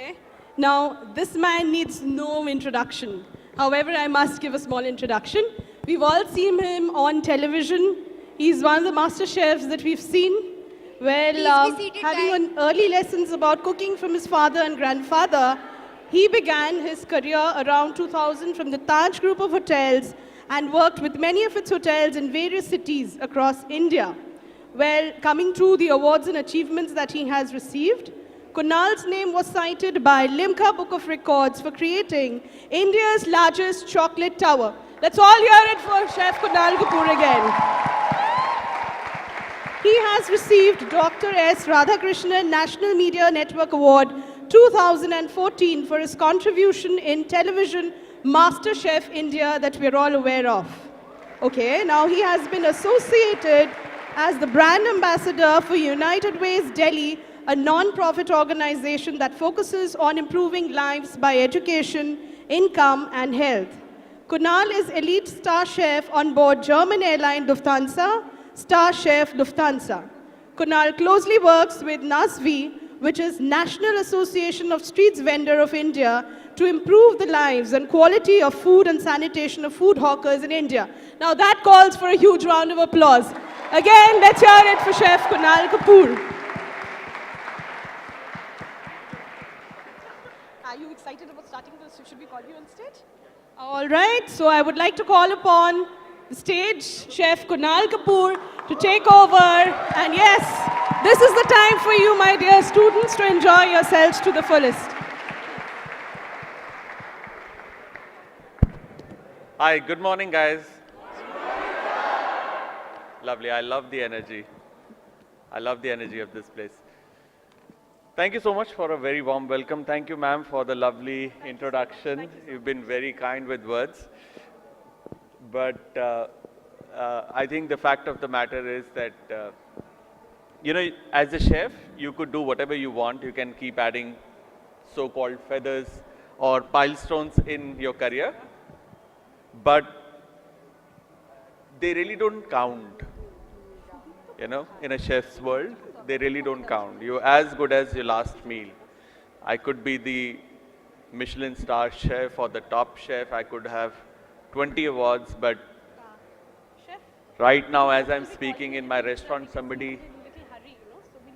Okay. Now, this man needs no introduction. However, I must give a small introduction. We've all seen him on television. He's one of the master chefs that we've seen. Well, Please be seated, having guys. early lessons about cooking from his father and grandfather, he began his career around 2000 from the Taj Group of Hotels and worked with many of its hotels in various cities across India. Well, coming to the awards and achievements that he has received, Kunal's name was cited by Limca Book of Records for creating India's largest chocolate tower. Let's all hear it for Chef Kunal Kapoor again. He has received Dr. S. Radhakrishnan National Media Network Award 2014 for his contribution in television Master Chef India that we're all aware of. Okay, now he has been associated as the brand ambassador for United Ways Delhi, a non-profit organization that focuses on improving lives by education, income, and health. Kunal is elite star chef on board German airline Lufthansa, Star Chef Lufthansa. Kunal closely works with NASVI, which is National Association of Streets Vendor of India, to improve the lives and quality of food and sanitation of food hawkers in India. Now that calls for a huge round of applause. Again, let's hear it for Chef Kunal Kapoor. Are you excited about starting this? Should we call you on stage? All right, so I would like to call upon the stage Chef Kunal Kapoor to take over. And yes, this is the time for you, my dear students, to enjoy yourselves to the fullest. Hi, good morning, guys. Lovely, I love the energy. I love the energy of this place. Thank you so much for a very warm welcome. Thank you, ma'am, for the lovely introduction. You've been very kind with words. But I think the fact of the matter is that, you know, as a chef, you could do whatever you want. You can keep adding so-called feathers or milestones in your career. But they really don't count. You know, in a chef's world, they really don't count. You're as good as your last meal. I could be the Michelin star chef or the top chef. I could have 20 awards, but right now, as I'm speaking in my restaurant, somebody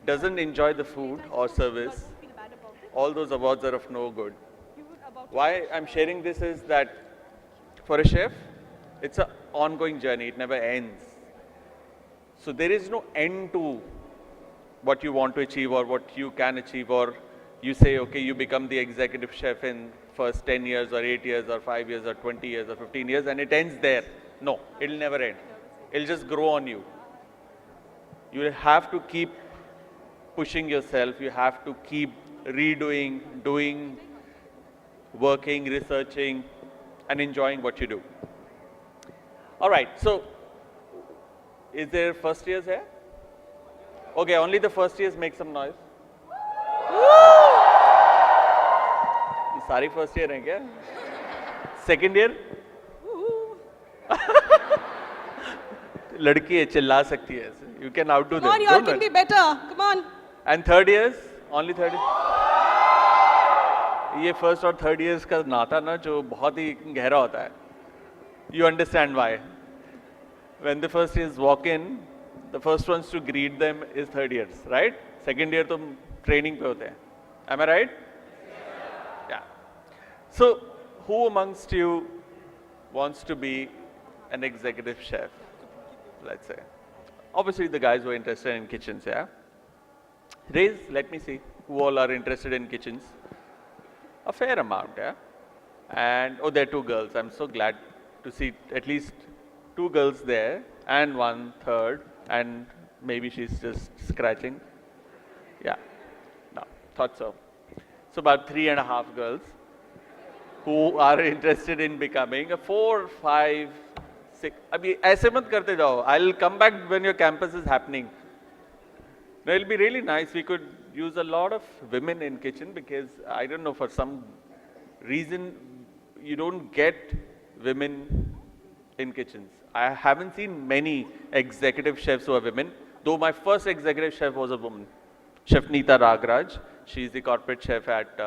doesn't enjoy the food or service. All those awards are of no good. Why I'm sharing this is that for a chef, it's an ongoing journey. It never ends. So there is no end to what you want to achieve or what you can achieve, or you say, okay, you become the executive chef in first 10 years or 8 years or 5 years or 20 years or 15 years and it ends there. No, it'll never end. It'll just grow on you. You have to keep pushing yourself. You have to keep redoing, doing, working, researching, and enjoying what you do. All right, so is there first years here? Okay, only the first years make some noise. ये सारी first year हैं क्या? Second year? लड़की है, चिल्ला सकती है ऐसे. You can outdo them. Come on, you all can be better. Come on. And third years? Only third years? ये first और third years का नाता ना जो बहुत ही गहरा होता है. You understand why? When the first years walk in, the first ones to greet them is third years, right? Second year तो training पे होते हैं. Am I right? Yeah. So, who amongst you wants to be an executive chef? Let's say. Obviously, the guys who are interested in kitchens, yeah? Raise, let me see who all are interested in kitchens. A fair amount, yeah? And, oh, there are two girls. I'm so glad to see at least two girls there and one third, and maybe she's just scratching. Yeah, no, thought so. So about 3.5 girls who are interested in becoming a 4, 5, 6. अभी ऐसे मत करते जाओ. I'll come back when your campus is happening. No, it'll be really nice. We could use a lot of women in kitchen because I don't know, for some reason you don't get women in kitchens. I haven't seen many executive chefs who are women, though my first executive chef was a woman, Chef Neeta Ragraj. she's the corporate chef at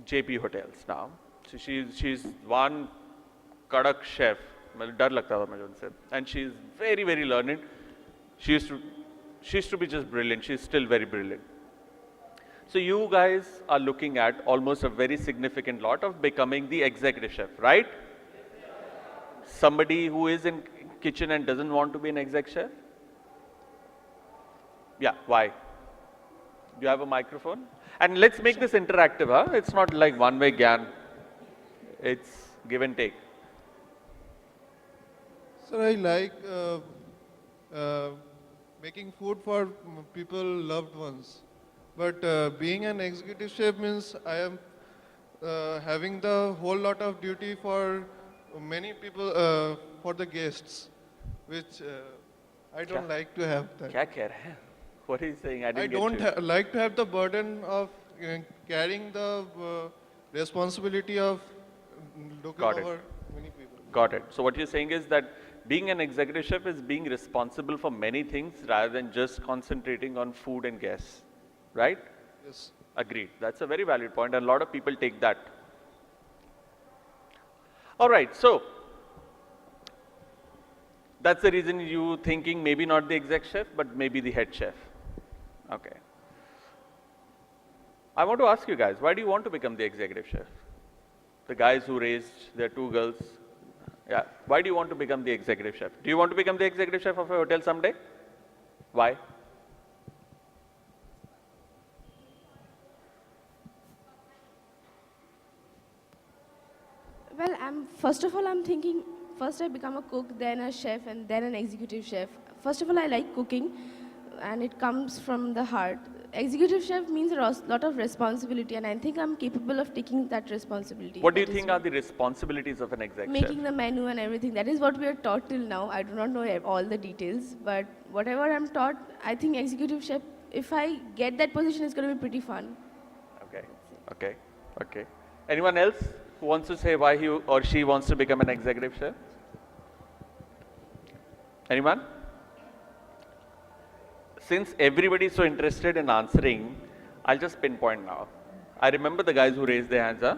JP Hotels now. So she's one kadak chef. मतलब डर लगता था मुझे उनसे. And she's very very learned. She used to be just brilliant. She's still very brilliant. So you guys are looking at almost a very significant lot of becoming the executive chef, right? Somebody who is in kitchen and doesn't want to be an exec chef? Yeah, why? Do you have a microphone? And let's make this interactive, huh? It's not like one-way gyan. It's give and take. Sir, I like making food for people, loved ones. But being an executive chef means I am having the whole lot of duty for many people, for the guests, which I don't like to have that. क्या कह रहे हैं? What are you saying? I I didn't get don't you. like to have the burden of carrying the responsibility of looking Got it. over many people. Got it. So what you're saying is that being an executive chef is being responsible for many things rather than just concentrating on food and guests, right? Yes. Agreed. That's a very valid point, and a lot of people take that. All right, so that's the reason you thinking maybe not the exec chef, but maybe the head chef. Okay. I want to ask you guys, why do you want to become the executive chef? The guys who raised their two girls, yeah. Why do you want to become the executive chef? Do you want to become the executive chef of a hotel someday? Why? Well, first of all, I'm thinking first I become a cook, then a chef, and then an executive chef. First of all, I like cooking, and it comes from the heart. Executive chef means a lot of responsibility, and I think I'm capable of taking that responsibility. What do you That is think are the responsibilities of an exec chef? making the menu and everything. That is what we are taught till now. I do not know all the details, but whatever I'm taught, I think executive chef, if I get that position, it's going to be pretty fun. Okay, okay, okay. Anyone else who wants to say why he or she wants to become an executive chef? Anyone? Since everybody is so interested in answering, I'll just pinpoint now. I remember the guys who raised their hands, huh?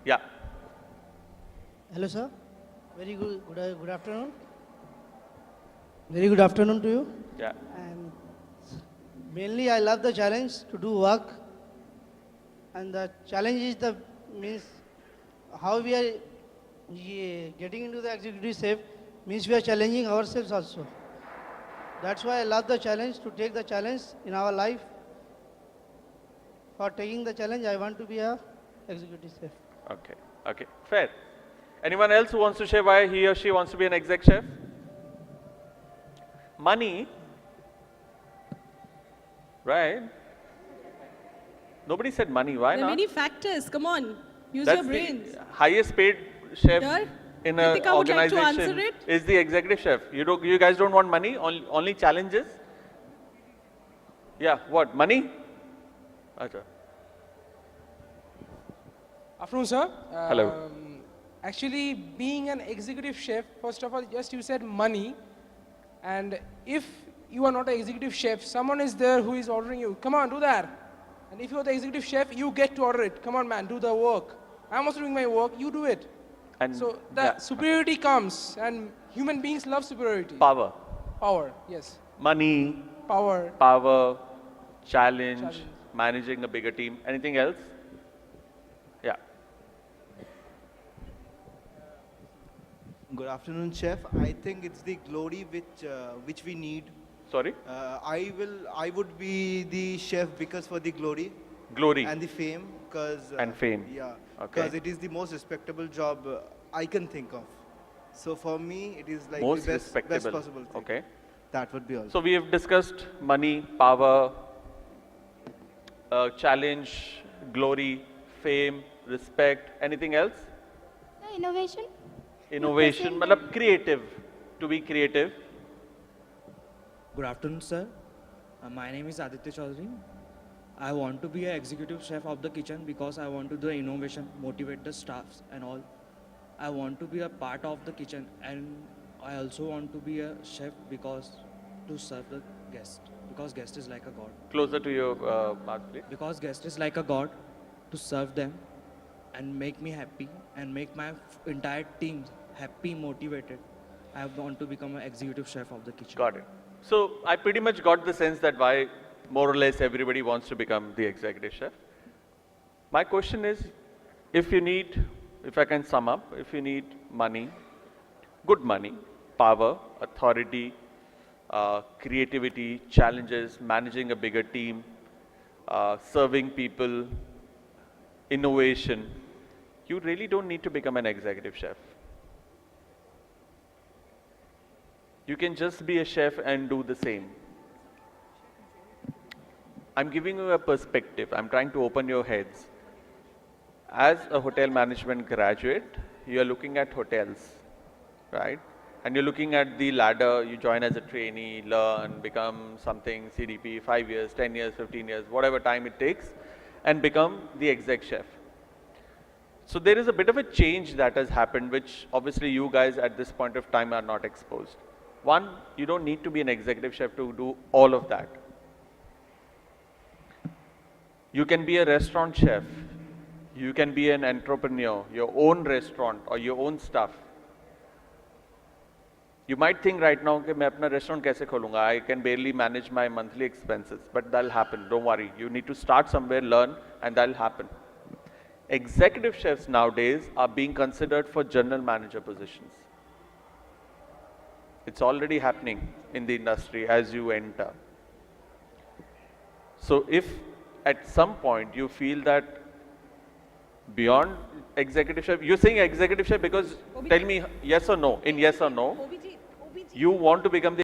Yeah. Hello, sir. Very good afternoon. Very good afternoon to you. Yeah. And mainly, I love the challenge to do work. And the challenge is the means how we are getting into the executive chef means we are challenging ourselves also. That's why I love the challenge, to take the challenge in our life. For taking the challenge, I want to be a executive chef. Okay. Okay. Fair. Anyone else who wants to share why he or she wants to be an exec chef? Money. Right? Nobody said money. Why There are not? many factors. Come on, use That's your brains. the highest paid chef Here, in an Ritika would like to organization answer it. is the executive chef. You guys don't want money, only challenges? Yeah, what, money? Acha. Afternoon, sir. Hello. Actually, being an executive chef, first of all, just you said money. And if you are not an executive chef, someone is there who is ordering you, come on, do that. And if you're the executive chef, you get to order it. Come on, man, do the work. I'm also doing my work, you do it. And So the yeah, superiority comes, and human beings love superiority. power, Power, yes. money, Power. challenge, Challenge. managing a bigger team. Anything else? Yeah. Good afternoon, chef. I think it's the glory which we need. Sorry? I would be the chef because for the glory Glory. and the fame, because And fame. Yeah, Okay. because it is the most respectable job I can think of. So for me, it is like Most the best respectable. possible thing. Okay. That would be all. So we have discussed money, power, challenge, glory, fame, respect. Anything else? Innovation. Innovation, matlab creative. To be creative. Good afternoon, sir. My name is Aditya Chaudhary. I want to be an executive chef of the kitchen because I want to do innovation, motivate the staffs and all. I want to be a part of the kitchen, and I also want to be a chef because to serve the guest, because guest is like a god. Closer to your mouth, please. Because guest is like a god, to serve them and make me happy and make my entire team happy, motivated. I want to become an executive chef of the kitchen. Got it. So I pretty much got the sense that why more or less everybody wants to become the executive chef. My question is, if you need, if I can sum up, if you need money, good money, power, authority, creativity, challenges, managing a bigger team, serving people, innovation, you really don't need to become an executive chef. You can just be a chef and do the same. I'm giving you a perspective. I'm trying to open your heads. As a hotel management graduate, you are looking at hotels, right? And you're looking at the ladder. You join as a trainee, learn, become something, CDP, 5 years, 10 years, 15 years, whatever time it takes, and become the exec chef. So there is a bit of a change that has happened, which obviously you guys at this point of time are not exposed. One, you don't need to be an executive chef to do all of that. You can be a restaurant chef. You can be an entrepreneur, your own restaurant or your own stuff. You might think right now, कि मैं अपना restaurant कैसे खोलूँगा? I can barely manage my monthly expenses, but that'll happen. Don't worry. You need to start somewhere, learn, and that'll happen. Executive chefs nowadays are being considered for general manager positions. It's already happening in the industry as you enter. So if at some point you feel that beyond executive chef, you're saying executive chef because, tell me yes or no, in yes or no, you want to become the